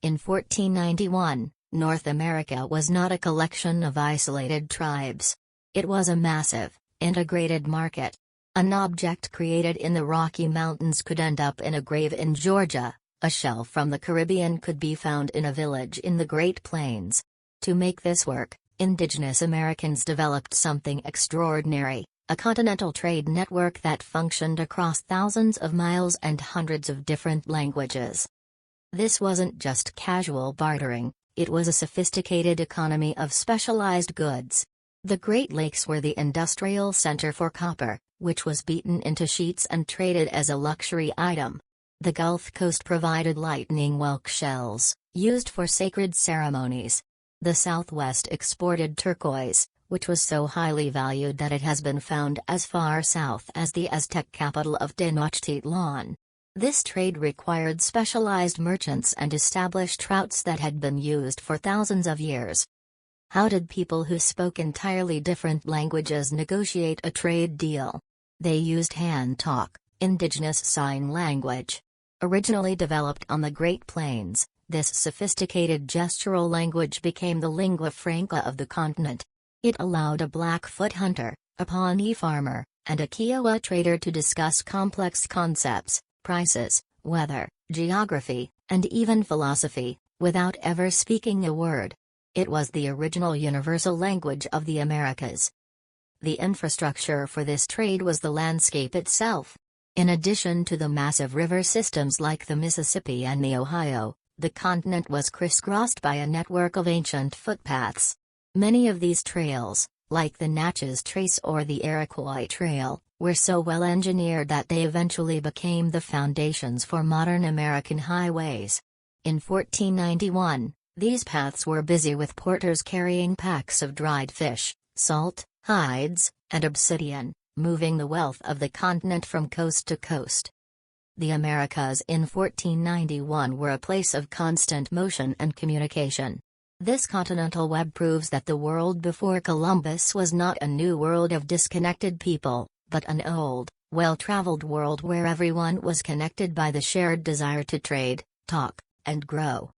In 1491, North America was not a collection of isolated tribes. It was a massive, integrated market. An object created in the Rocky Mountains could end up in a grave in Georgia, a shell from the Caribbean could be found in a village in the Great Plains. To make this work, indigenous Americans developed something extraordinary, a continental trade network that functioned across thousands of miles and hundreds of different languages. This wasn't just casual bartering, it was a sophisticated economy of specialized goods. The Great Lakes were the industrial center for copper, which was beaten into sheets and traded as a luxury item. The Gulf Coast provided lightning whelk shells, used for sacred ceremonies. The Southwest exported turquoise, which was so highly valued that it has been found as far south as the Aztec capital of Tenochtitlan. This trade required specialized merchants and established routes that had been used for thousands of years. How did people who spoke entirely different languages negotiate a trade deal? They used hand talk, indigenous sign language. Originally developed on the Great Plains, this sophisticated gestural language became the lingua franca of the continent. It allowed a Blackfoot hunter, a Pawnee farmer, and a Kiowa trader to discuss complex concepts, prices, weather, geography, and even philosophy, without ever speaking a word. It was the original universal language of the Americas. The infrastructure for this trade was the landscape itself. In addition to the massive river systems like the Mississippi and the Ohio, the continent was crisscrossed by a network of ancient footpaths. Many of these trails, like the Natchez Trace or the Iroquois Trail, were so well engineered that they eventually became the foundations for modern American highways. In 1491, these paths were busy with porters carrying packs of dried fish, salt, hides, and obsidian, moving the wealth of the continent from coast to coast. The Americas in 1491 were a place of constant motion and communication. This continental web proves that the world before Columbus was not a new world of disconnected people, but an old, well-traveled world where everyone was connected by the shared desire to trade, talk, and grow.